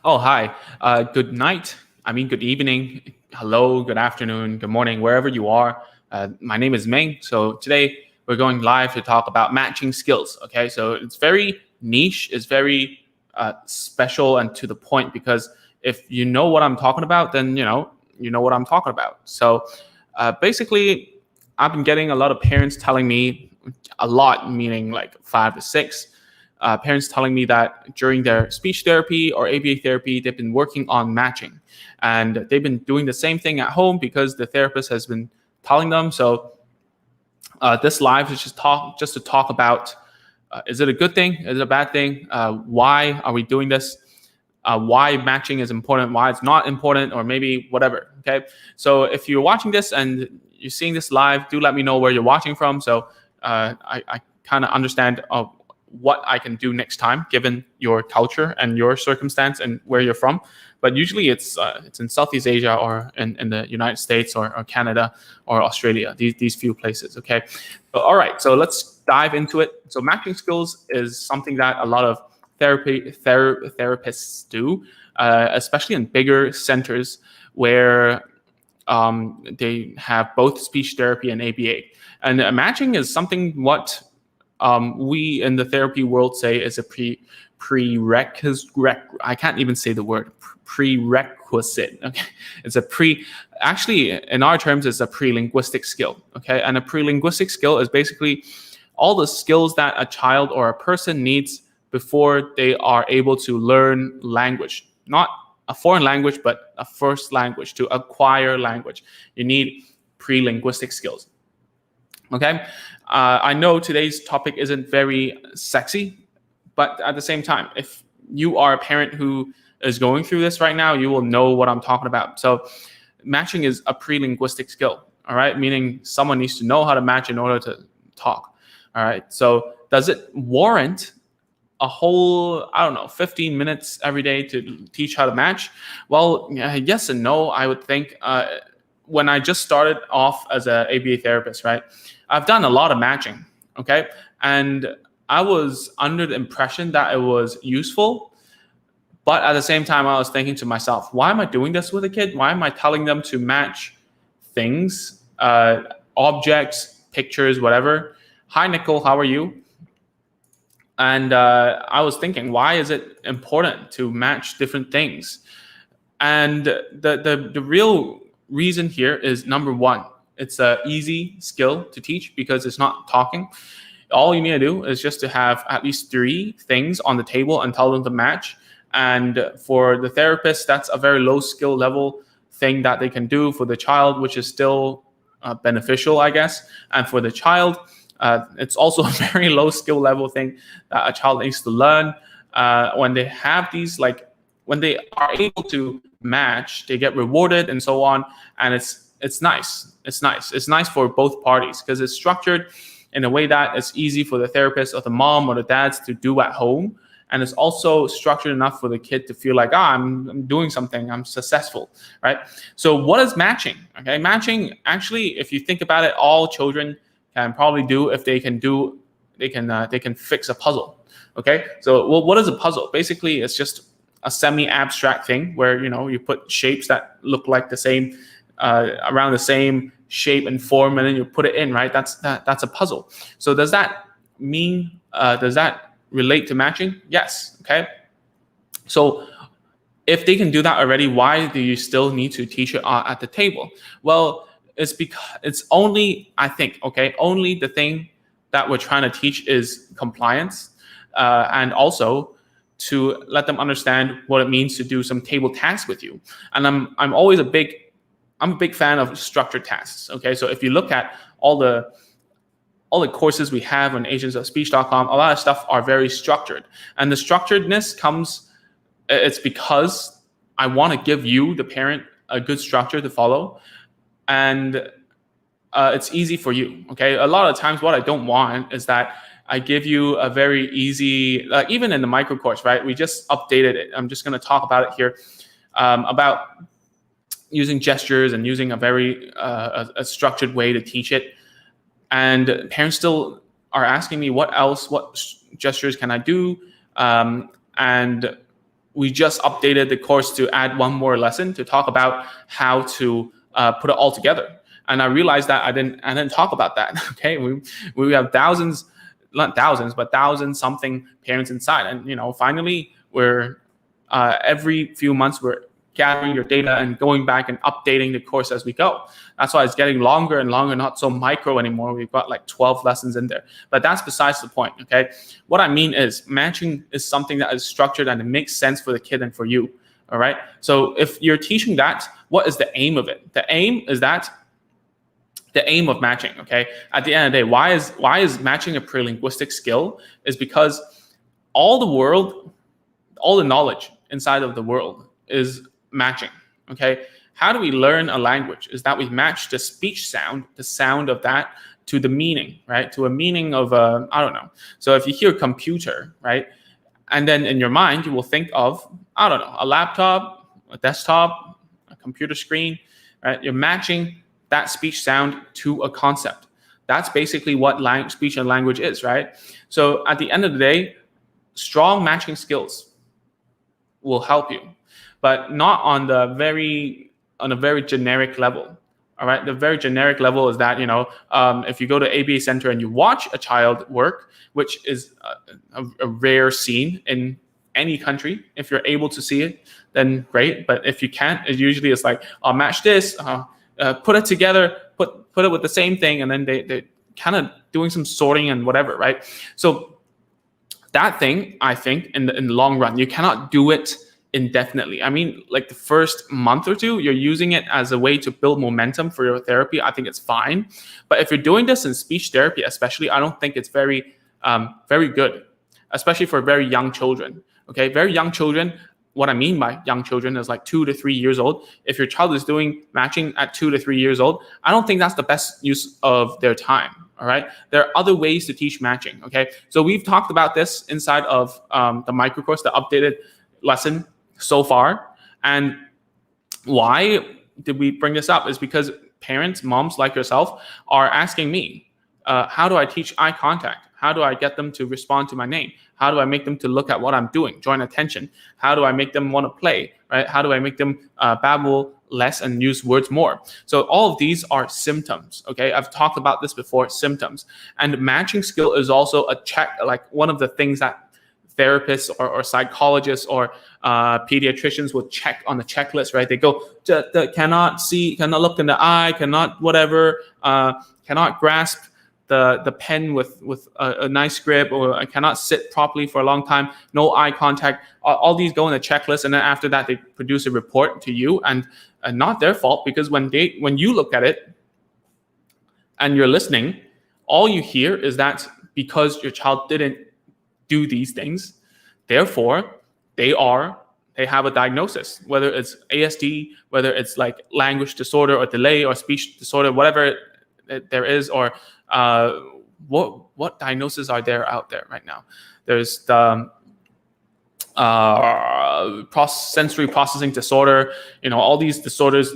Oh, hi. Good night. I mean, good evening. Hello, good afternoon, good morning, wherever you are. My name is Ming. So today we're going live to talk about matching skills. Okay, so it's very niche, it's very special and to the point because if you know what I'm talking about, then you know what I'm talking about. So basically, I've been getting a lot of parents telling me a lot, meaning like five to six parents telling me that during their speech therapy or ABA therapy, they've been working on matching. And they've been doing the same thing at home because the therapist has been telling them. So this live is just to talk about is it a good thing? Is it a bad thing? Why are we doing this? Why matching is important, why it's not important, or maybe whatever. Okay. So if you're watching this and you're seeing this live, do let me know where you're watching from. So I kind of understand what I can do next time, given your culture and your circumstance and where you're from. But usually it's in Southeast Asia or in the United States or Canada or Australia, these few places. Okay. So, all right. So let's dive into it. So matching skills is something that a lot of therapists do, especially in bigger centers where they have both speech therapy and ABA. And matching is something what we in the therapy world say is a prerequisite. I can't even say the word prerequisite. Okay, it's a pre. Actually, in our terms, it's a pre-linguistic skill. Okay, and a pre-linguistic skill is basically all the skills that a child or a person needs before they are able to learn language, not a foreign language, but a first language. To acquire language, you need pre-linguistic skills. Okay, I know today's topic isn't very sexy, but at the same time, if you are a parent who is going through this right now, you will know what I'm talking about. So matching is a pre-linguistic skill, all right? Meaning someone needs to know how to match in order to talk, all right? So does it warrant a whole, I don't know, 15 minutes every day to teach how to match? Well, yes and no, I would think. When I just started off as a ABA therapist, right, I've done a lot of matching, okay? And I was under the impression that it was useful, but at the same time, I was thinking to myself, why am I doing this with a kid? Why am I telling them to match things, objects, pictures, whatever? Hi, Nicole, how are you? And I was thinking, why is it important to match different things? And the real reason here is number one, it's an easy skill to teach because it's not talking. All you need to do is just to have at least three things on the table and tell them to match. And for the therapist, that's a very low skill level thing that they can do for the child, which is still beneficial, I guess. And for the child, it's also a very low skill level thing that a child needs to learn. When they have these, like when they are able to match, they get rewarded and so on. And it's nice. It's nice for both parties because it's structured in a way that it's easy for the therapist or the mom or the dads to do at home. And it's also structured enough for the kid to feel like, I'm doing something, I'm successful, right? So what is matching? Okay, matching, actually, if you think about it, all children can probably do if they can fix a puzzle. Okay, so well, what is a puzzle? Basically, it's just a semi-abstract thing where you put shapes that look like the same, around the same shape and form, and then you put it in, right? That's a puzzle. So does that mean? Does that relate to matching? Yes. Okay. So if they can do that already, why do you still need to teach it at the table? Well, it's because it's only, I think, okay, only the thing that we're trying to teach is compliance, and also to let them understand what it means to do some table tasks with you. And I'm a big fan of structured tasks. Okay, so if you look at all the courses we have on agentsofspeech.com, a lot of stuff are very structured, and the structuredness comes. It's because I want to give you, the parent, a good structure to follow, and it's easy for you. Okay, a lot of times what I don't want is that I give you a very easy, like even in the micro course, right? We just updated it. I'm just going to talk about it here, about using gestures and using a very a structured way to teach it. And parents still are asking me what gestures can I do, and we just updated the course to add one more lesson to talk about how to put it all together. And I realized that I didn't talk about that. Okay, we have thousands, not thousands, but thousands something parents inside, and finally we're every few months we're gathering your data and going back and updating the course as we go. That's why it's getting longer and longer, not so micro anymore. We've got like 12 lessons in there, but that's besides the point. Okay, what I mean is matching is something that is structured and it makes sense for the kid and for you. All right, so if you're teaching that, what is the aim of it? The aim of matching, okay? At the end of the day, why is matching a pre-linguistic skill? Is because all the knowledge inside of the world is matching, okay? How do we learn a language? Is that we match the speech sound, the sound of that, to the meaning, right? To a meaning of I don't know. So if you hear computer, right? And then in your mind, you will think of, I don't know, a laptop, a desktop, a computer screen, right? You're matching that speech sound to a concept. That's basically what speech and language is, right? So at the end of the day, strong matching skills will help you, but not on a very generic level. All right, the very generic level is that if you go to ABA Center and you watch a child work, which is a rare scene in any country. If you're able to see it, then great. But if you can't, it's like, I'll match this. Put it together, put it with the same thing, and then they kind of doing some sorting and whatever, right? So that thing, I think, in the long run, you cannot do it indefinitely. I mean, like the first month or two, you're using it as a way to build momentum for your therapy. I think it's fine. But if you're doing this in speech therapy, especially, I don't think it's very good, especially for very young children. Okay, very young children. What I mean by young children is like 2 to 3 years old. If your child is doing matching at 2 to 3 years old, I don't think that's the best use of their time. All right. There are other ways to teach matching. Okay. So we've talked about this inside of the micro course, the updated lesson so far. And why did we bring this up? Is because parents, moms like yourself, are asking me, how do I teach eye contact? How do I get them to respond to my name? How do I make them to look at what I'm doing, join attention? How do I make them want to play, right? How do I make them babble less and use words more? So all of these are symptoms, okay? I've talked about this before, symptoms. And matching skill is also a check, like one of the things that therapists or psychologists or pediatricians will check on the checklist, right? They go, cannot see, cannot look in the eye, cannot whatever, cannot grasp the pen with a nice grip, or I cannot sit properly for a long time, no eye contact. All these go in the checklist, and then after that they produce a report to you, and not their fault, because when you look at it and you're listening, all you hear is that because your child didn't do these things, therefore they have a diagnosis, whether it's ASD, whether it's like language disorder or delay or speech disorder, whatever there is, or what diagnoses are there out there right now? There's the sensory processing disorder, all these disorders,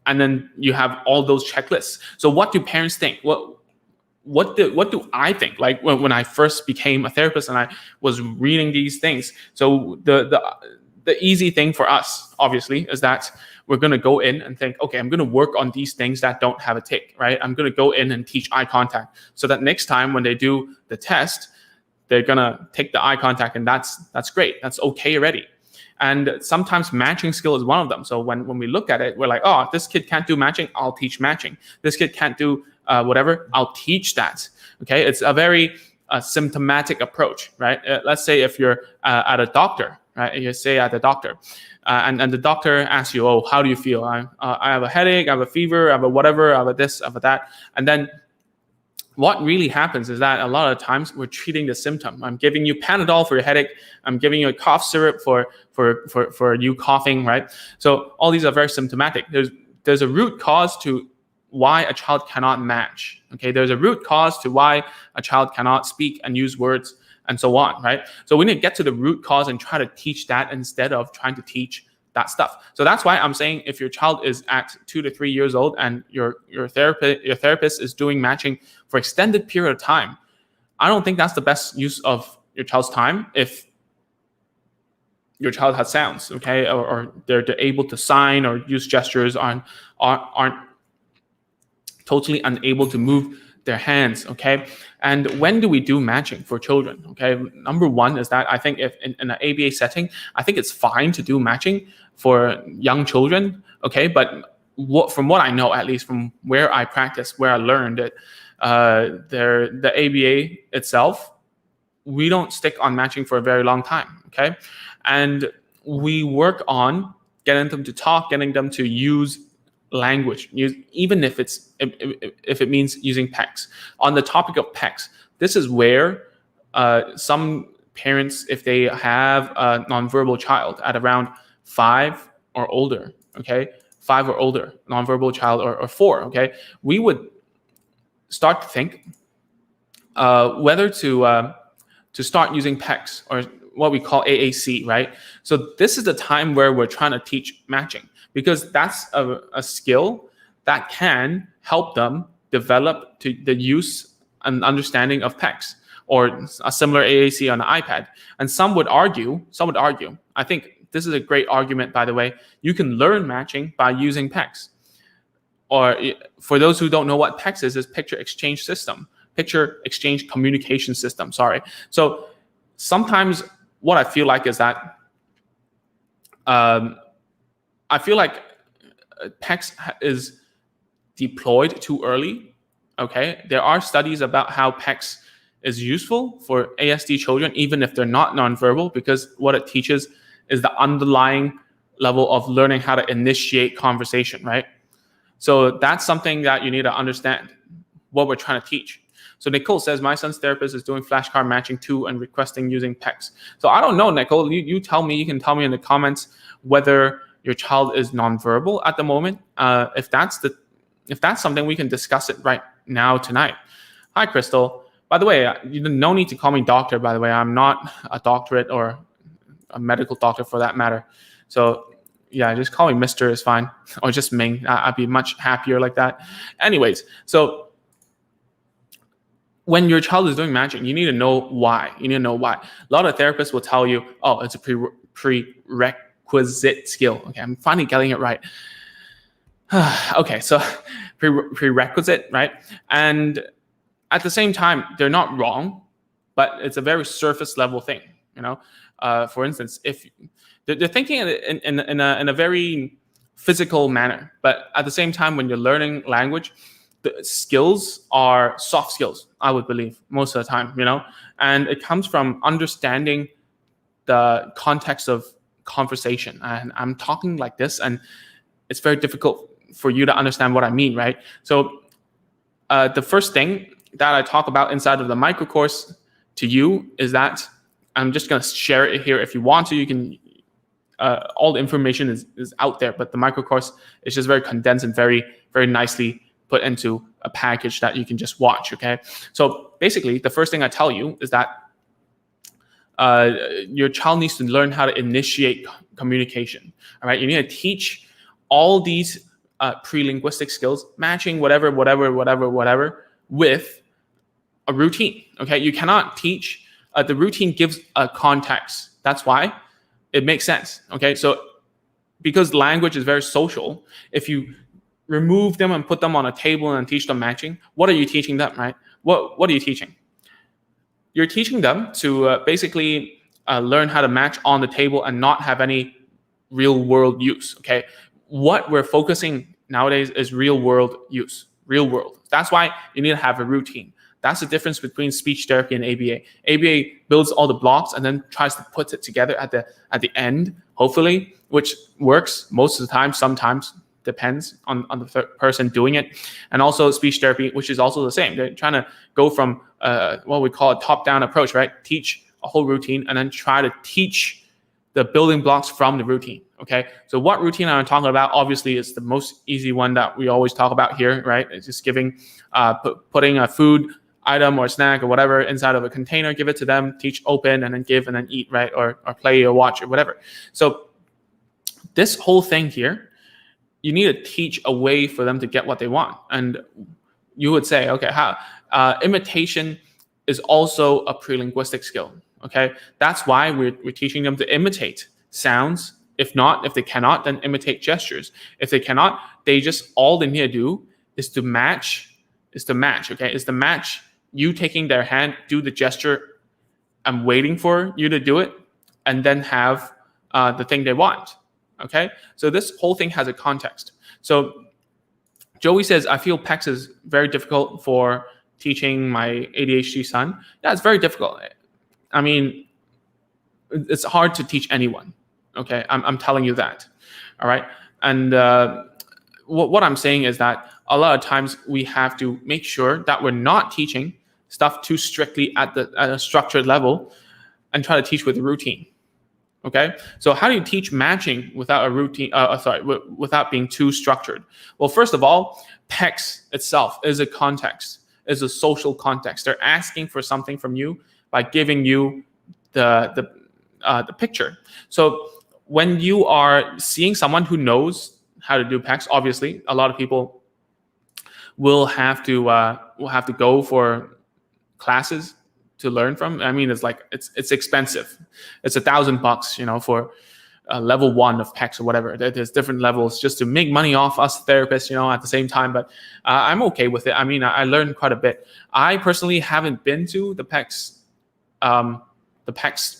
and then you have all those checklists. So what do parents think? What do I think? Like when I first became a therapist and I was reading these things. So the easy thing for us, obviously, is that we're going to go in and think, okay, I'm going to work on these things that don't have a tick, right? I'm going to go in and teach eye contact so that next time when they do the test, they're going to take the eye contact, and that's great. That's okay already. And sometimes matching skill is one of them. So when we look at it, we're like, oh, this kid can't do matching, I'll teach matching. This kid can't do whatever, I'll teach that. Okay, it's a very symptomatic approach, right? Let's say if you're at a doctor, right? You say at the doctor, and the doctor asks you, oh, how do you feel? I have a headache, I have a fever, I have a whatever, I have a this, I have a that. And then what really happens is that a lot of times we're treating the symptom. I'm giving you Panadol for your headache. I'm giving you a cough syrup for you coughing, right? So all these are very symptomatic. There's a root cause to why a child cannot match. Okay, there's a root cause to why a child cannot speak and use words and so on, right? So we need to get to the root cause and try to teach that instead of trying to teach that stuff. So that's why I'm saying if your child is at 2 to 3 years old and your therapist is doing matching for extended period of time, I don't think that's the best use of your child's time if your child has sounds, okay, or they're able to sign or use gestures, aren't totally unable to move their hands, okay? And when do we do matching for children, okay? Number one is that I think if in an ABA setting, I think it's fine to do matching for young children, okay? But from what I know, at least from where I practice, where I learned it, the ABA itself, we don't stick on matching for a very long time, okay? And we work on getting them to talk, getting them to use language, even if it means using PECs. On the topic of PECs, this is where some parents, if they have a nonverbal child at around 5 or older, okay, 5 or older, nonverbal child, or 4, okay, we would start to think whether to start using PECs, or what we call AAC, right? So this is the time where we're trying to teach matching, because that's a skill that can help them develop to the use and understanding of PECs, or a similar AAC on the iPad. And some would argue, I think this is a great argument, by the way, you can learn matching by using PECs. Or for those who don't know what PECs is picture exchange communication system, sorry. So sometimes what I feel like is that I feel like PECs is deployed too early, okay? There are studies about how PECs is useful for ASD children, even if they're not nonverbal, because what it teaches is the underlying level of learning how to initiate conversation, right? So that's something that you need to understand, what we're trying to teach. So Nicole says, my son's therapist is doing flashcard matching too and requesting using PECs. So I don't know, Nicole, you tell me, you can tell me in the comments whether your child is nonverbal at the moment. If that's something, we can discuss it right now tonight. Hi, Crystal. By the way, no need to call me doctor, by the way. I'm not a doctorate or a medical doctor for that matter. So yeah, just call me Mr. is fine. Or just Ming. I'd be much happier like that. Anyways, so when your child is doing matching, you need to know why. A lot of therapists will tell you, oh, it's a prerequisite skill. Okay, I'm finally getting it right. Okay, so prerequisite, right? And at the same time, they're not wrong, but it's a very surface level thing. For instance, if they're thinking in a very physical manner, but at the same time, when you're learning language, the skills are soft skills, I would believe, most of the time, and it comes from understanding the context of conversation. And I'm talking like this, and it's very difficult for you to understand what I mean, right? So the first thing that I talk about inside of the micro course to you is that I'm just going to share it here. If you want to, you can, all the information is out there, but the micro course is just very condensed and very, very nicely put into a package that you can just watch, okay? So basically, the first thing I tell you is that your child needs to learn how to initiate communication, all right? You need to teach all these pre-linguistic skills, matching whatever, with a routine, okay? You cannot teach, the routine gives a context. That's why it makes sense, okay? So because language is very social, if you remove them and put them on a table and teach them matching, what are you teaching them, right? What are you teaching? You're teaching them to basically learn how to match on the table and not have any real world use, okay? What we're focusing nowadays is real world use, real world. That's why you need to have a routine. That's the difference between speech therapy and ABA. ABA builds all the blocks and then tries to put it together at the end, hopefully, which works most of the time, sometimes depends on the person doing it. And also speech therapy, which is also the same. They're trying to go from what we call a top-down approach, right? Teach a whole routine and then try to teach the building blocks from the routine, okay? So what routine I'm talking about, obviously, is the most easy one that we always talk about here, right? It's just giving, putting a food item or snack or whatever inside of a container, give it to them, teach open, and then give and then eat, right? Or play or watch or whatever. So this whole thing here, you need to teach a way for them to get what they want. And you would say, okay, how? Imitation is also a pre-linguistic skill, okay? That's why we're teaching them to imitate sounds. If not, if they cannot, then imitate gestures. If they cannot, all they need to do is to match, okay? Is to match you taking their hand, do the gesture, I'm waiting for you to do it, and then have the thing they want, okay? So this whole thing has a context. So Joey says, I feel PECS is very difficult for teaching my ADHD son. Yeah, it's very difficult. I mean, it's hard to teach anyone, okay? I'm telling you that, all right? And what I'm saying is that a lot of times we have to make sure that we're not teaching stuff too strictly at a structured level and try to teach with a routine, okay? So how do you teach matching without a routine, without being too structured? Well, first of all, PECS itself is a context, is a social context. They're asking for something from you by giving you the picture. So when you are seeing someone who knows how to do PECS, obviously a lot of people will have to go for classes to learn from. I mean, it's expensive. It's $1,000, for level 1 of PECS or whatever. There's different levels just to make money off us therapists, at the same time. But I'm okay with it. I mean, I learned quite a bit. I personally haven't been to the PECS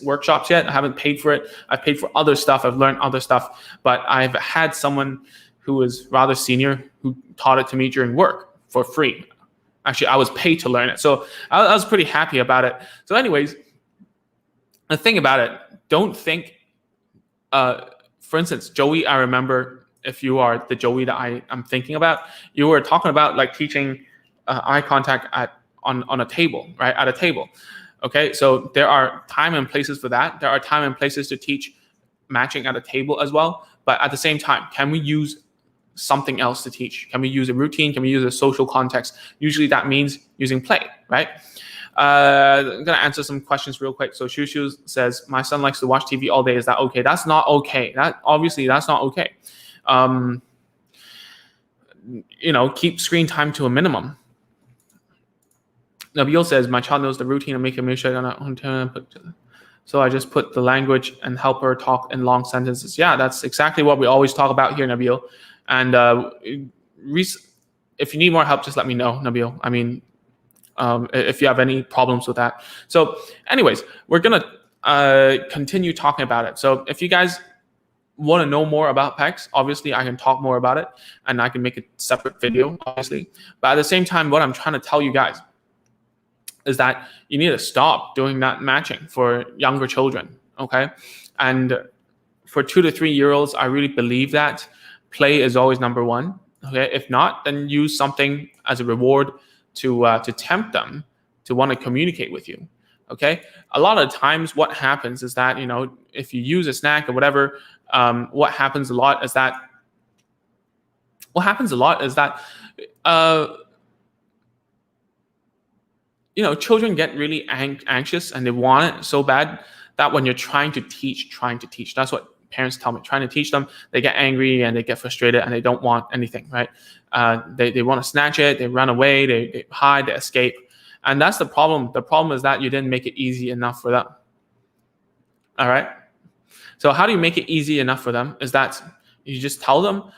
workshops yet. I haven't paid for it. I've paid for other stuff. I've learned other stuff. But I've had someone who is rather senior who taught it to me during work for free. Actually, I was paid to learn it. So I was pretty happy about it. So anyways, the thing about it, don't think, for instance, Joey, I remember, if you are the Joey that I'm thinking about, you were talking about like teaching eye contact on a table, right? At a table. Okay, so there are time and places for that. There are time and places to teach matching at a table as well. But at the same time, can we use something else to teach? Can we use a routine? Can we use a social context? Usually that means using play, right? I'm going to answer some questions real quick. So Shushu says, my son likes to watch TV all day. Is that okay? That's not okay. That's not okay. Keep screen time to a minimum. Nabil says, my child knows the routine and make sure so I just put the language and help her talk in long sentences. Yeah, that's exactly what we always talk about here, Nabil. And if you need more help, just let me know, Nabil. I mean, if you have any problems with that. So anyways, we're going to continue talking about it. So if you guys want to know more about PECS, obviously I can talk more about it and I can make a separate video, obviously. But at the same time, what I'm trying to tell you guys is that you need to stop doing that matching for younger children, okay? And for 2 to 3 year olds, I really believe that play is always number one, okay? If not, then use something as a reward to tempt them to want to communicate with you, okay? A lot of times what happens is that, if you use a snack or whatever, what happens a lot is that children get really anxious and they want it so bad that when you're trying to teach, that's what parents tell me, trying to teach them, they get angry and they get frustrated and they don't want anything, right? They want to snatch it, they run away, they hide, they escape. And that's the problem. The problem is that you didn't make it easy enough for them. All right? So how do you make it easy enough for them? Is that you just tell them,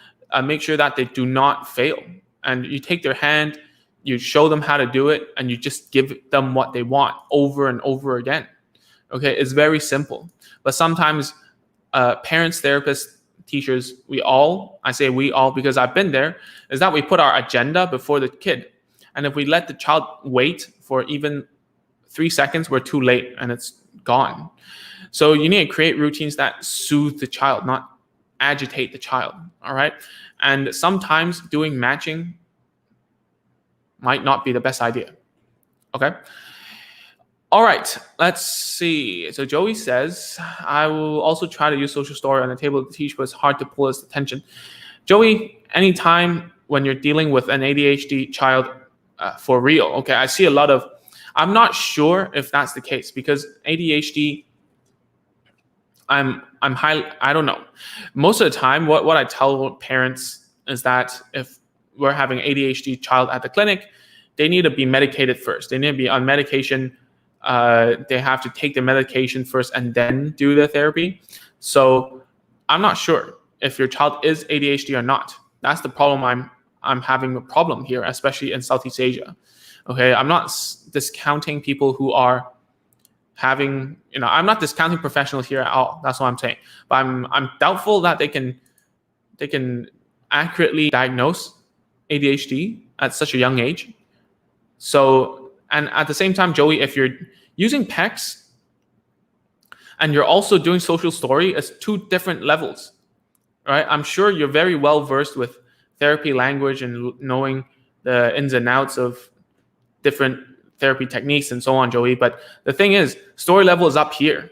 make sure that they do not fail. And you take their hand, you show them how to do it, and you just give them what they want over and over again. Okay, it's very simple. But sometimes parents, therapists, teachers, I say we all because I've been there, is that we put our agenda before the kid. And if we let the child wait for even 3 seconds, we're too late and it's gone. So you need to create routines that soothe the child, not agitate the child, all right? And sometimes doing matching might not be the best idea, okay? All right, let's see. So Joey says, I will also try to use social story on the table to teach, but it's hard to pull his attention. Joey, anytime when you're dealing with an ADHD child, for real, okay, I see a lot of, I'm not sure if that's the case because ADHD, I don't know. Most of the time, what I tell parents is that if we're having an ADHD child at the clinic, they need to be medicated first. They need to be on medication. They have to take the medication first and then do the therapy. So I'm not sure if your child is ADHD or not. That's the problem I'm having a problem here, especially in Southeast Asia. Okay, I'm not discounting people who are having, I'm not discounting professionals here at all. That's what I'm saying. But I'm doubtful that they can accurately diagnose ADHD at such a young age. So, and at the same time, Joey, if you're using PECS and you're also doing social story, it's two different levels, right? I'm sure you're very well versed with therapy language and knowing the ins and outs of different therapy techniques and so on, Joey. But the thing is, story level is up here.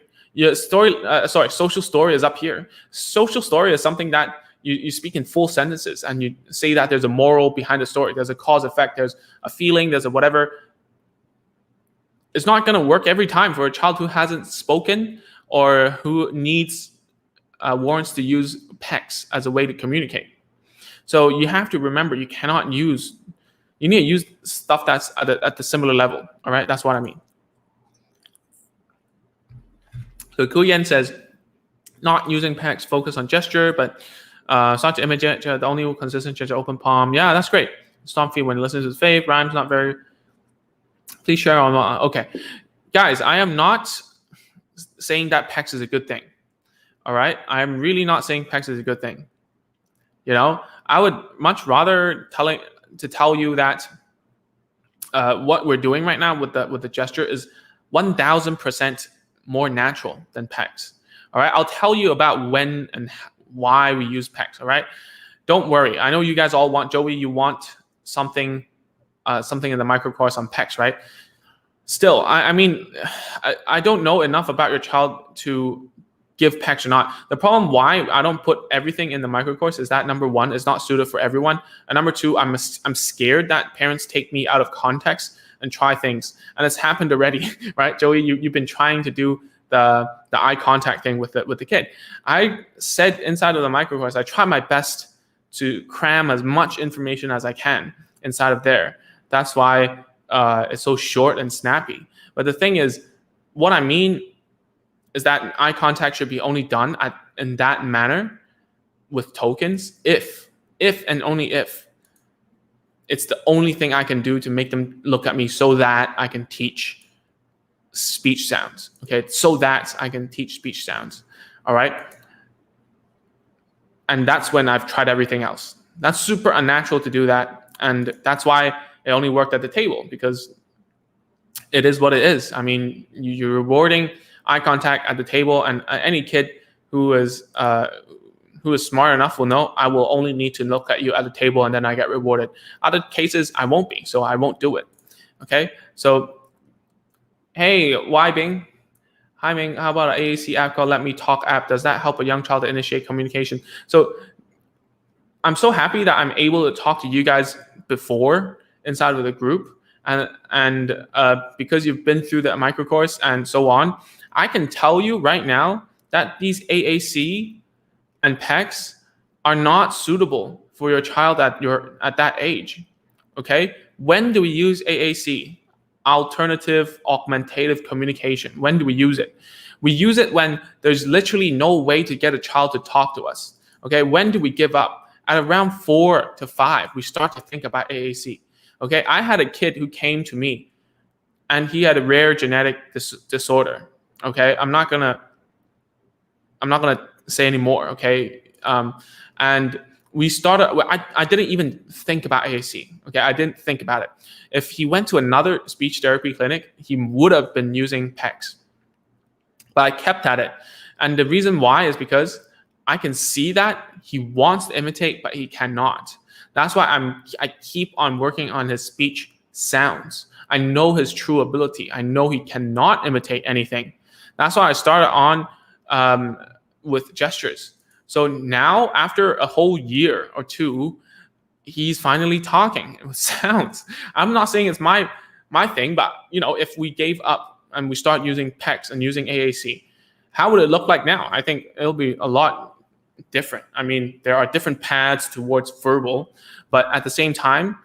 Social story is up here. Social story is something that you speak in full sentences and you say that there's a moral behind the story. There's a cause effect. There's a feeling. There's a whatever. It's not going to work every time for a child who hasn't spoken or who warrants to use PECS as a way to communicate. So you have to remember, you need to use stuff that's at the similar level. All right, that's what I mean. So Kuyen says, not using PECS, focus on gesture, but start to image it. The only consistent gesture, open palm. Yeah, that's great. Stomp feet when listening to his fave. Rhymes not very. Please share on. Okay, guys, I am not saying that PECS is a good thing. All right, I'm really not saying PECS is a good thing. I would much rather tell you that what we're doing right now with the gesture is 1000% more natural than PECS. All right, I'll tell you about when and why we use PECS. All right, don't worry. I know you guys all want, Joey, you want something in the micro course on PECS, right? Still, I don't know enough about your child to give PECS or not. The problem why I don't put everything in the micro course is that, number one, it's not suited for everyone, and number two, I'm scared that parents take me out of context and try things, and it's happened already, right, Joey? You've been trying to do the eye contact thing with the kid. I said inside of the micro course, I try my best to cram as much information as I can inside of there. That's why it's so short and snappy. But the thing is, what I mean is that eye contact should be only done in that manner with tokens if and only if it's the only thing I can do to make them look at me so that I can teach speech sounds. Okay, so that I can teach speech sounds. All right. And that's when I've tried everything else. That's super unnatural to do that. And that's why it only worked at the table, because it is what it is. I mean, you're rewarding eye contact at the table, and any kid who is smart enough will know I will only need to look at you at the table and then I get rewarded. Other cases, I won't be, so I won't do it. Okay, so hey, Wai Bing. Hi, Ming. How about an AAC app called Let Me Talk app? Does that help a young child to initiate communication? So I'm so happy that I'm able to talk to you guys before inside of the group, and because you've been through the micro course and so on, I can tell you right now that these AAC and PECS are not suitable for your child at that age. Okay, when do we use AAC? Alternative augmentative communication. When do we use it? We use it when there's literally no way to get a child to talk to us. Okay, when do we give up? At around 4 to 5, we start to think about AAC. Okay, I had a kid who came to me and he had a rare genetic disorder. Okay, I'm not gonna say any more. Okay, and we started. I didn't even think about AAC. Okay, I didn't think about it. If he went to another speech therapy clinic, he would have been using PECS. But I kept at it, and the reason why is because I can see that he wants to imitate, but he cannot. That's why I keep on working on his speech sounds. I know his true ability. I know he cannot imitate anything. That's why I started on with gestures. So now, after a whole year or two, he's finally talking with sounds. I'm not saying it's my thing, but if we gave up and we start using PECS and using AAC, how would it look like now? I think it'll be a lot different. I mean, there are different paths towards verbal, but at the same time,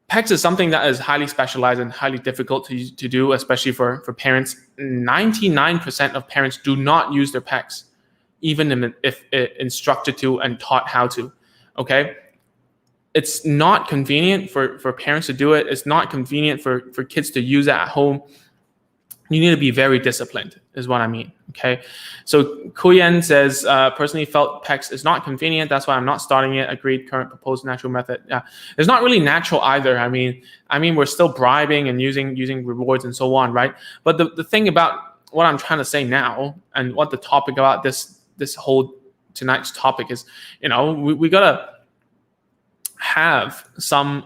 PECS is something that is highly specialized and highly difficult to do, especially for parents. 99% of parents do not use their PECS. even if instructed to and taught how to. Okay, it's not convenient for parents to do it. It's not convenient for kids to use it at home. You need to be very disciplined, is what I mean. Okay, so Kuyen says, personally felt PECS is not convenient. That's why I'm not starting it. Agreed. Current proposed natural method. Yeah, it's not really natural either. I mean, we're still bribing and using rewards and so on, right? But the thing about what I'm trying to say now, and what the topic about this whole tonight's topic is, we gotta have some.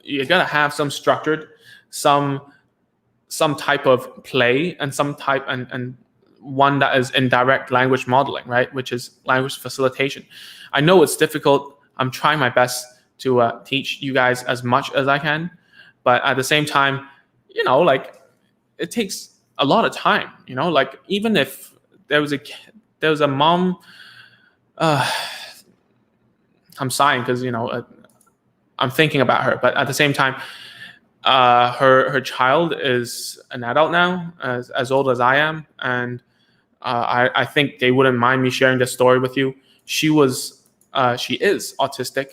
You gotta have some structured, some type of play, and some type and one that is in direct language modeling, right? Which is language facilitation. I know it's difficult. I'm trying my best to teach you guys as much as I can, but at the same time, like, it takes a lot of time. Like, even if there was a mom, I'm sighing because I'm thinking about her, but at the same time, her child is an adult now, as old as I am, and I think they wouldn't mind me sharing this story with you. She is autistic.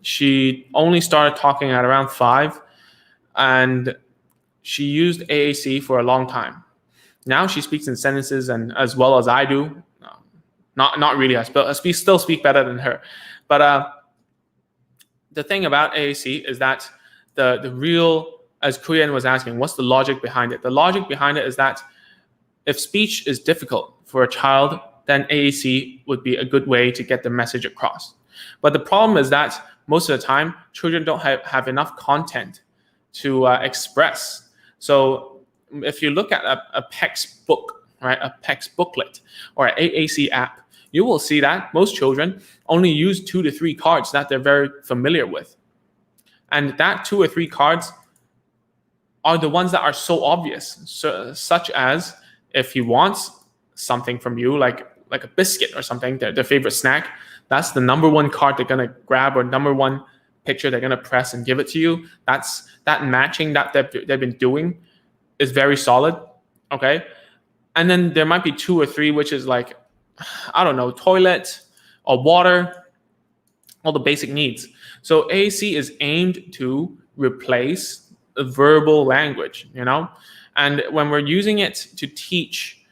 She only started talking at around 5, and she used AAC for a long time. Now she speaks in sentences, and as well as I do. Not really. I still speak better than her, but the thing about AAC is that the real, as Kuyen was asking, what's the logic behind it? The logic behind it is that if speech is difficult for a child, then AAC would be a good way to get the message across. But the problem is that most of the time, children don't have enough content to express. So if you look at a PECS book, right, a PECS booklet or an AAC app, you will see that most children only use 2 to 3 cards that they're very familiar with. And that 2 or 3 cards are the ones that are so obvious, such as if he wants something from you, like a biscuit or something, their favorite snack, that's the number 1 card they're going to grab, or number 1 picture they're going to press and give it to you. That matching that they've been doing is very solid, okay? And then there might be 2 or 3, which is like, I don't know, toilet or water, all the basic needs. So AAC is aimed to replace verbal language, and when we're using it to teach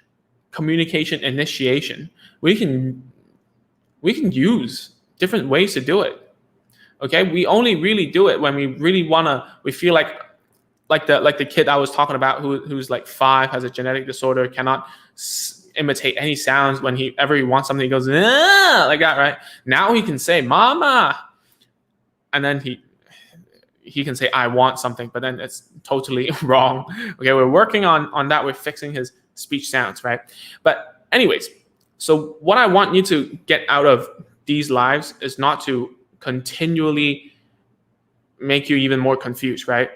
communication initiation, we can use different ways to do it. Okay, we only really do it when we really we feel like the kid I was talking about who's like 5, has a genetic disorder, cannot imitate any sounds. Whenever he wants something, he goes like that, right? Now he can say mama, and then he can say I want something, but then it's totally wrong. Okay, we're working on that. We're fixing his speech sounds, right? But anyways, so what I want you to get out of these lives is not to continually make you even more confused, right?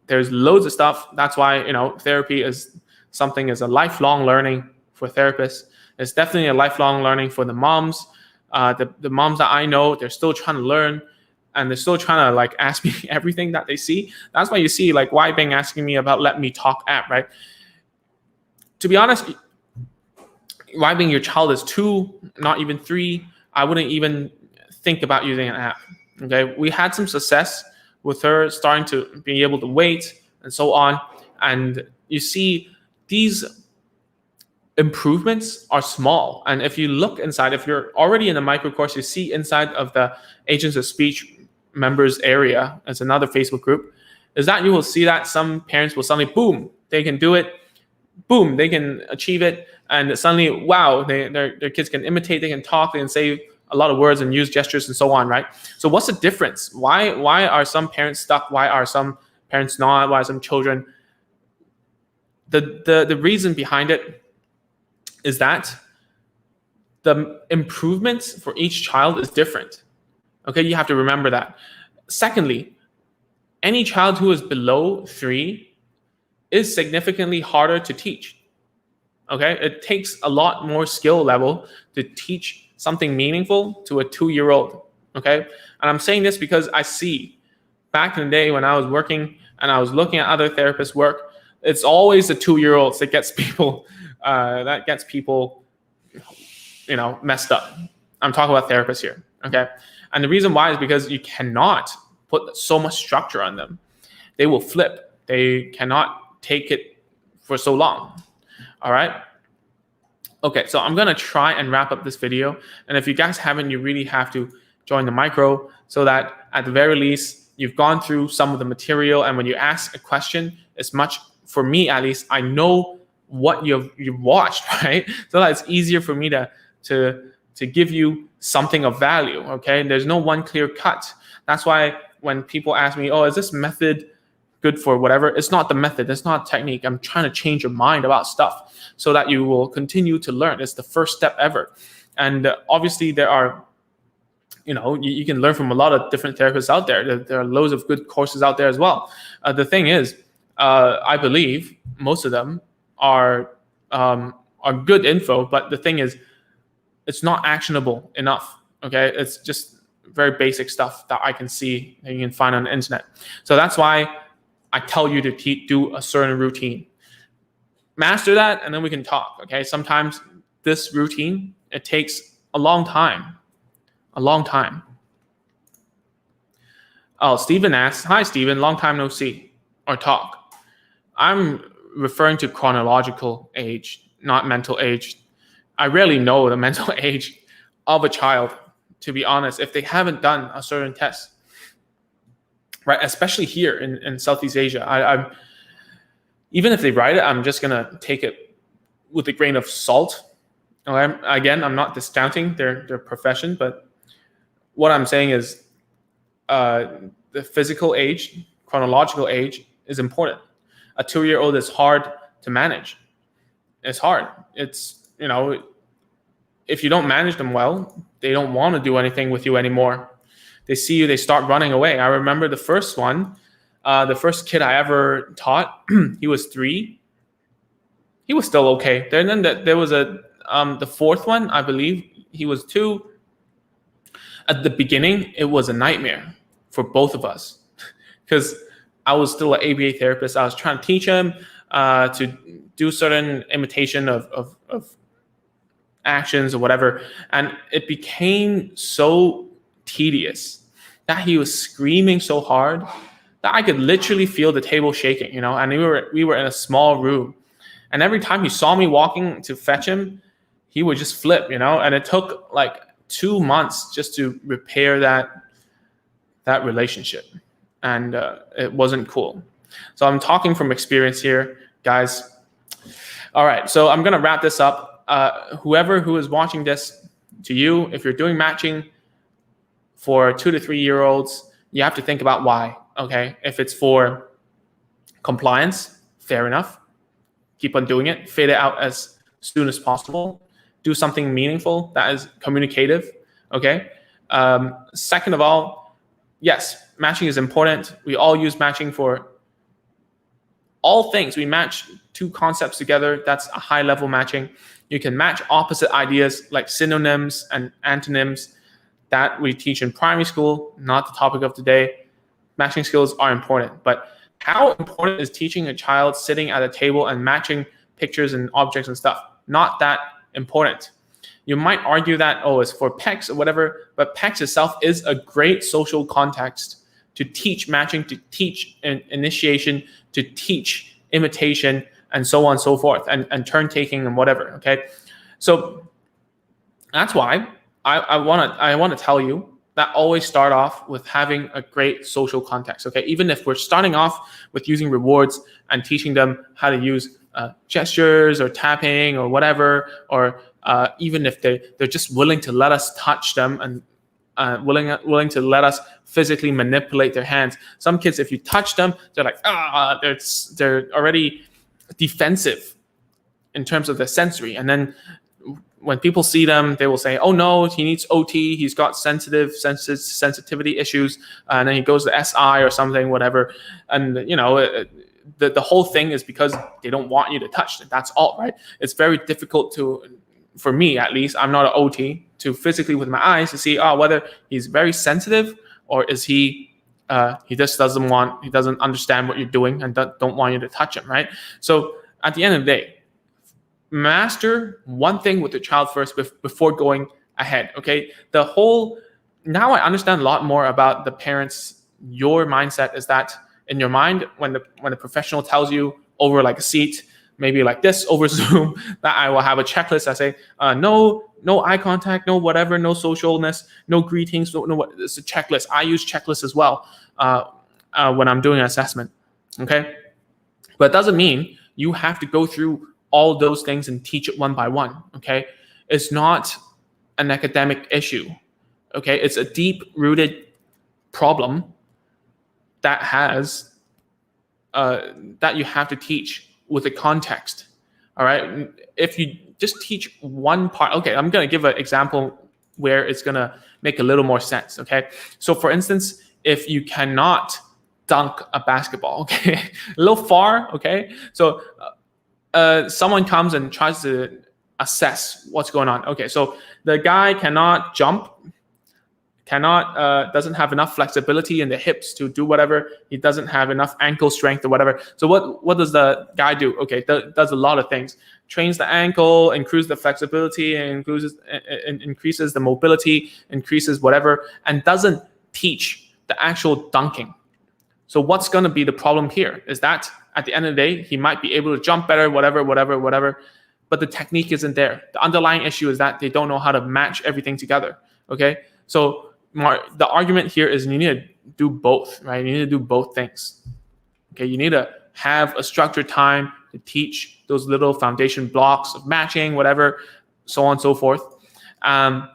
There's loads of stuff. That's why therapy is a lifelong learning for therapists. It's definitely a lifelong learning for the moms. The moms that I know, they're still trying to learn, and they're still trying to like ask me everything that they see. That's why you see like Wai Bing asking me about Let Me Talk app, right? To be honest, Wai Bing, your child is 2, not even 3. I wouldn't even think about using an app. Okay, we had some success with her starting to be able to wait and so on, and you see these improvements are small. And if you look inside, if you're already in the micro course, you see inside of the Agents of Speech members area, as another Facebook group, is that you will see that some parents will suddenly, boom, they can do it, boom, they can achieve it, and suddenly, wow, their kids can imitate, they can talk, they can say a lot of words and use gestures and so on, right? So what's the difference? Why are some parents stuck? Why are some parents not? Why are some children? The reason behind it is that the improvements for each child is different. Okay, you have to remember that. Secondly, any child who is below 3 is significantly harder to teach. Okay, it takes a lot more skill level to teach something meaningful to a 2-year-old. Okay, and I'm saying this because I see back in the day when I was working and I was looking at other therapists' work, it's always the 2-year-olds that gets people messed up. I'm talking about therapists here, okay? And the reason why is because you cannot put so much structure on them. They will flip. They cannot take it for so long. All right. Okay, so I'm gonna try and wrap up this video. And if you guys haven't, you really have to join the micro so that at the very least, you've gone through some of the material. And when you ask a question, it's much, for me at least, I know what you've watched, right? So that it's easier for me to give you something of value, okay? There's no one clear cut. That's why when people ask me, oh, is this method good for whatever? It's not the method, it's not technique. I'm trying to change your mind about stuff so that you will continue to learn. It's the first step ever. And obviously there are, you can learn from a lot of different therapists out there. There are loads of good courses out there as well. The thing is, I believe most of them are good info, but the thing is, it's not actionable enough. Okay, it's just very basic stuff that I can see that you can find on the internet. So that's why I tell you to do a certain routine. Master that, and then we can talk. Okay, sometimes this routine, it takes a long time. A long time. Oh, Stephen asks, hi Stephen, long time no see or talk. I'm referring to chronological age, not mental age. I rarely know the mental age of a child, to be honest, if they haven't done a certain test, right? Especially here in Southeast Asia. I'm even if they write it, I'm just gonna take it with a grain of salt. Okay? Again, I'm not discounting their profession, but what I'm saying is the physical age, chronological age is important. A 2-year-old is hard to manage. It's hard. It's, if you don't manage them well, they don't want to do anything with you anymore. They see you, they start running away. I remember the first one, the first kid I ever taught, he was 3. He was still okay. Then there was the fourth one, I believe, he was 2. At the beginning, it was a nightmare for both of us because I was still an ABA therapist. I was trying to teach him to do certain imitation of actions or whatever. And it became so tedious that he was screaming so hard that I could literally feel the table shaking, and we were in a small room. And every time he saw me walking to fetch him, he would just flip, and it took like 2 months just to repair that relationship. And it wasn't cool. So I'm talking from experience here, guys. All right, so I'm gonna wrap this up. Whoever who is watching this, to you, if you're doing matching for 2 to 3 year olds, you have to think about why, okay? If it's for compliance, fair enough. Keep on doing it, fade it out as soon as possible. Do something meaningful that is communicative, okay? Second of all, yes, matching is important. We all use matching for all things. We match 2 concepts together. That's a high level matching. You can match opposite ideas like synonyms and antonyms that we teach in primary school, not the topic of today. Matching skills are important, but how important is teaching a child sitting at a table and matching pictures and objects and stuff? Not that important. You might argue that, it's for PECS or whatever, but PECS itself is a great social context to teach matching, to teach initiation, to teach imitation, and so on and so forth, and turn taking and whatever, okay? So that's why I want to tell you that always start off with having a great social context, okay? Even if we're starting off with using rewards and teaching them how to use gestures or tapping or whatever, or even if they're just willing to let us touch them and willing to let us physically manipulate their hands. Some kids, if you touch them, they're like, they're already defensive in terms of the sensory. And then when people see them, they will say, oh no, he needs OT, he's got sensitivity issues, and then he goes to SI or something, whatever. And the whole thing is because they don't want you to touch them. That's all, right? It's very difficult for me at least, I'm not an OT, to physically with my eyes to see whether he's very sensitive or is he just doesn't understand what you're doing and don't want you to touch him, right? So at the end of the day, master one thing with your child first before going ahead. Okay, now I understand a lot more about the parents. Your mindset is that in your mind, when the professional tells you over like a seat, maybe like this over Zoom, that I will have a checklist. I say, no eye contact, no whatever, no socialness, no greetings, no what. It's a checklist. I use checklists as well when I'm doing an assessment. Okay, but it doesn't mean you have to go through all those things and teach it one by one. Okay, it's not an academic issue. Okay, it's a deep-rooted problem that has that you have to teach with a context. All right, if you just teach one part, okay, I'm gonna give an example where it's gonna make a little more sense. Okay, so for instance, if you cannot dunk a basketball, okay, a little far, okay, so someone comes and tries to assess what's going on. Okay, so the guy cannot jump, doesn't have enough flexibility in the hips to do whatever. He doesn't have enough ankle strength or whatever. So what does the guy do? Okay, does a lot of things. Trains the ankle, increases the flexibility, increases the mobility, increases whatever, and doesn't teach the actual dunking. So what's going to be the problem here is that at the end of the day, he might be able to jump better, whatever, but the technique isn't there. The underlying issue is that they don't know how to match everything together. Okay, so the argument here is you need to do both, right? You need to do both things. Okay, you need to have a structured time to teach those little foundation blocks of matching, whatever, so on and so forth. And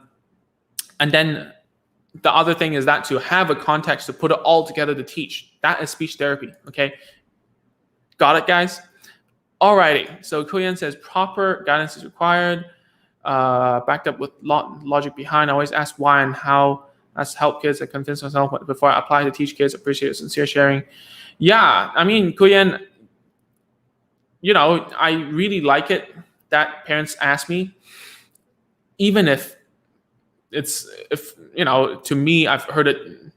then the other thing is that to have a context to put it all together to teach. That is speech therapy. Okay, got it, guys? Alrighty. So Kuyan says proper guidance is required, backed up with logic behind. I always ask why and how. That's help kids. I convince myself before I apply to teach kids. Appreciate sincere sharing. Yeah, I mean, Kuyan, I really like it that parents ask me, even if to me, I've heard it.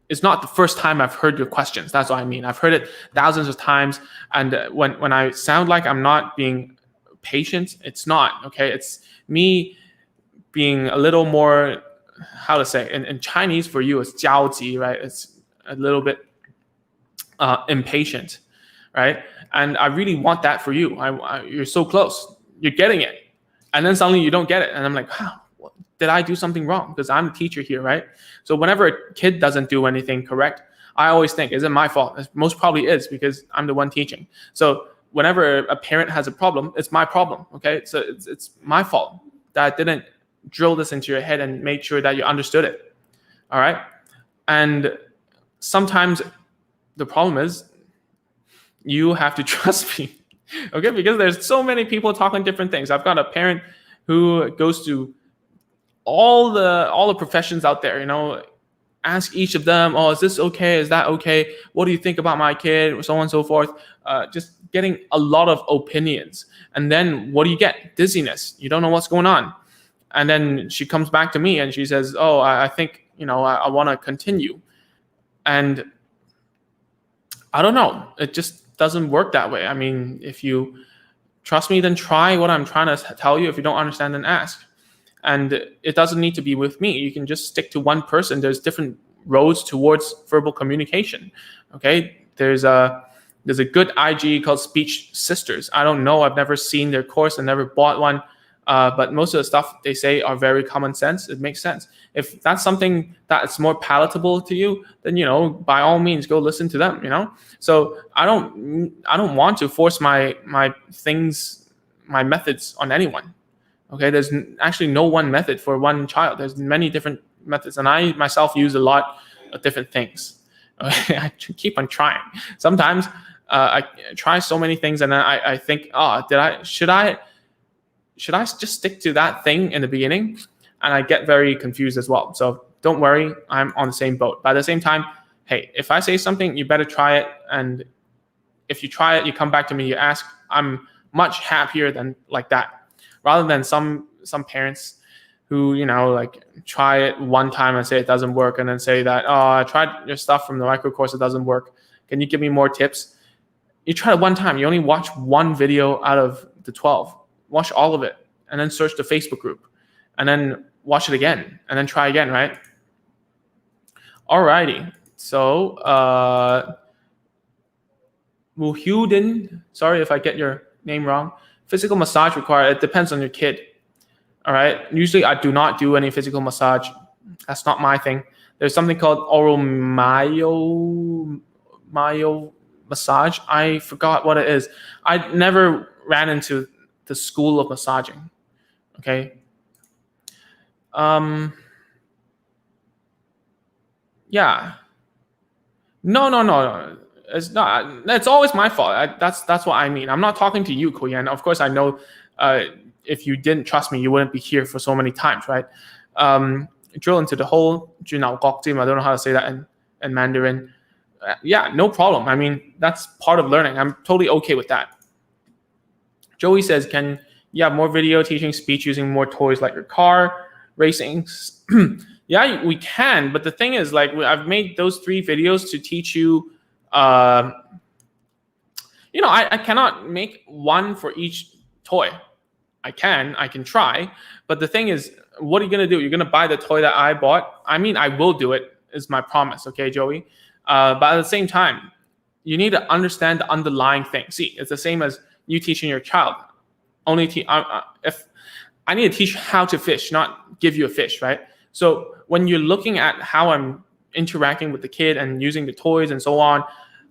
It's not the first time I've heard your questions. That's what I mean. I've heard it thousands of times. And when I sound like I'm not being patient, it's not, okay? It's me being a little more, how to say, in Chinese for you, it's 着急, right? It's a little bit impatient, right? And I really want that for you. You're so close. You're getting it. And then suddenly you don't get it. And I'm like, wow, did I do something wrong? Because I'm the teacher here, right? So whenever a kid doesn't do anything correct, I always think, is it my fault? It most probably is because I'm the one teaching. So whenever a parent has a problem, it's my problem, okay? So it's my fault that I didn't drill this into your head and make sure that you understood it, all right? And sometimes the problem is you have to trust me, okay? Because there's so many people talking different things. I've got a parent who goes to all the professions out there, ask each of them, oh, is this okay? Is that okay? What do you think about my kid? So on and so forth. Just getting a lot of opinions. And then what do you get? Dizziness. You don't know what's going on. And then she comes back to me and she says, oh, I think, I want to continue. And I don't know. It just doesn't work that way. I mean, if you trust me, then try what I'm trying to tell you. If you don't understand, then ask. And it doesn't need to be with me. You can just stick to one person. There's different roads towards verbal communication. Okay, there's a good IG called Speech Sisters. I don't know. I've never seen their course. I never bought one. But most of the stuff they say are very common sense. It makes sense. If that's something that's more palatable to you, then by all means go listen to them. So I don't want to force my methods on anyone. Okay, there's actually no one method for one child. There's many different methods, and I myself use a lot of different things. Okay? I keep on trying. Sometimes I try so many things, and then I think, should I just stick to that thing in the beginning? And I get very confused as well. So don't worry, I'm on the same boat. But at the same time, hey, if I say something, you better try it. And if you try it, you come back to me, you ask, I'm much happier than like that. Rather than some parents who, try it one time and say it doesn't work, and then say that, oh, I tried your stuff from the micro course, it doesn't work. Can you give me more tips? You try it one time. You only watch one video out of the 12. watch all of it, and then search the Facebook group, and then watch it again, and then try again, right? Alrighty. So, Muhyudin, sorry if I get your name wrong. Physical massage required. It depends on your kid. All right. Usually, I do not do any physical massage. That's not my thing. There's something called oral myo massage. I forgot what it is. I never ran into the school of massaging. Okay. Yeah. No. It's not. It's always my fault. That's what I mean. I'm not talking to you, Koyan. Of course, I know. If you didn't trust me, you wouldn't be here for so many times, right? Drill into the hole. I don't know how to say that in Mandarin. Yeah, no problem. I mean, that's part of learning. I'm totally okay with that. Joey says, can you have more video teaching speech using more toys like your car, racing? Yeah, we can. But the thing is, like, I've made those 3 videos to teach you. I cannot make one for each toy. I can try. But the thing is, what are you going to do? You're going to buy the toy that I bought? I mean, I will do it, is my promise. Okay, Joey? But at the same time, you need to understand the underlying thing. See, it's the same as you teaching your child. If I need to teach how to fish, not give you a fish, right? So when you're looking at how I'm interacting with the kid and using the toys and so on,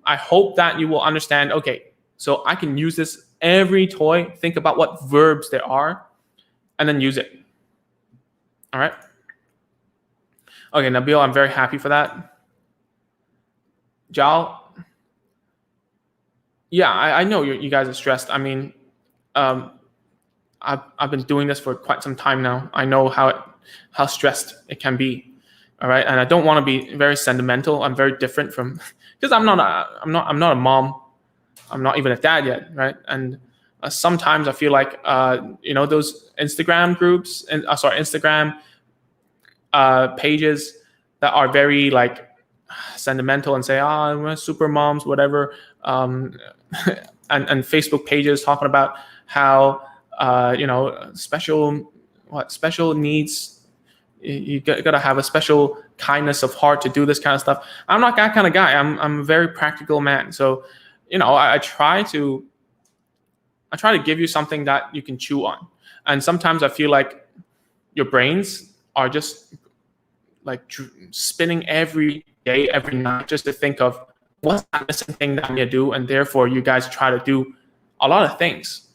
I hope that you will understand, okay, so I can use this every toy, think about what verbs there are, and then use it. All right? Okay, Nabil, I'm very happy for that. Jal, yeah, I know you guys are stressed. I mean, I've been doing this for quite some time now. I know how stressed it can be. All right, and I don't want to be very sentimental. I'm very different from, because I'm not a mom. I'm not even a dad yet, right? And sometimes I feel like those Instagram groups and Instagram pages that are very like sentimental and say, we're super moms, whatever, and Facebook pages talking about how special needs. You gotta have a special kindness of heart to do this kind of stuff. I'm not that kind of guy. I'm a very practical man. So, I try to give you something that you can chew on. And sometimes I feel like your brains are just like spinning every day, every night, just to think of what's that missing thing that I'm gonna do. And therefore, you guys try to do a lot of things.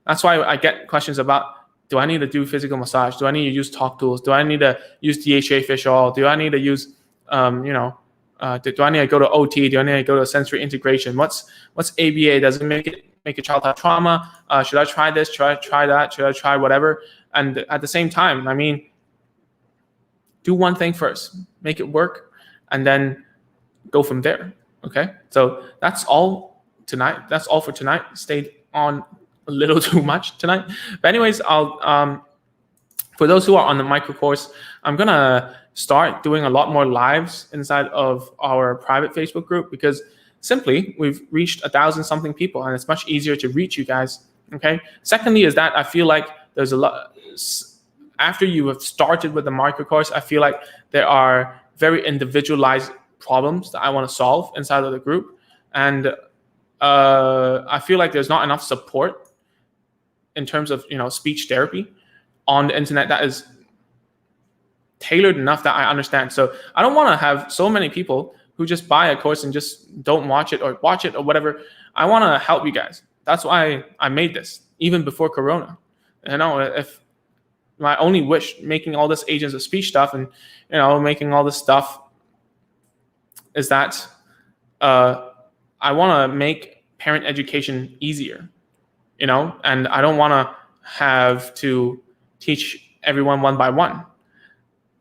That's why I get questions about, do I need to do physical massage? Do I need to use talk tools? Do I need to use DHA fish oil? Do I need to use, do I need to go to OT? Do I need to go to sensory integration? What's ABA? Does it make a child have trauma? Should I try this? Should I try that? Should I try whatever? And at the same time, I mean, do one thing first, make it work, and then go from there. Okay, so that's all tonight. That's all for tonight. Stayed on a little too much tonight, but anyways, I'll for those who are on the micro course, I'm gonna start doing a lot more lives inside of our private Facebook group, because simply we've reached 1,000 something people, and it's much easier to reach you guys. Okay, secondly is that I feel like there's a lot, after you have started with the micro course, I feel like there are very individualized problems that I want to solve inside of the group, and I feel like there's not enough support in terms of speech therapy on the internet that is tailored enough that I understand. So I don't want to have so many people who just buy a course and just don't watch it or whatever. I want to help you guys. That's why I made this even before Corona. If my only wish making all this agents of speech stuff and making all this stuff is that I want to make parent education easier. And I don't want to have to teach everyone one by one.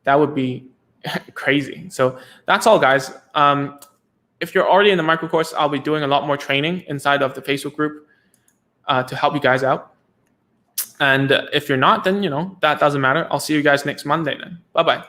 That would be crazy. So that's all, guys. If you're already in the micro course, I'll be doing a lot more training inside of the Facebook group to help you guys out. And if you're not, then, that doesn't matter. I'll see you guys next Monday then. Bye-bye.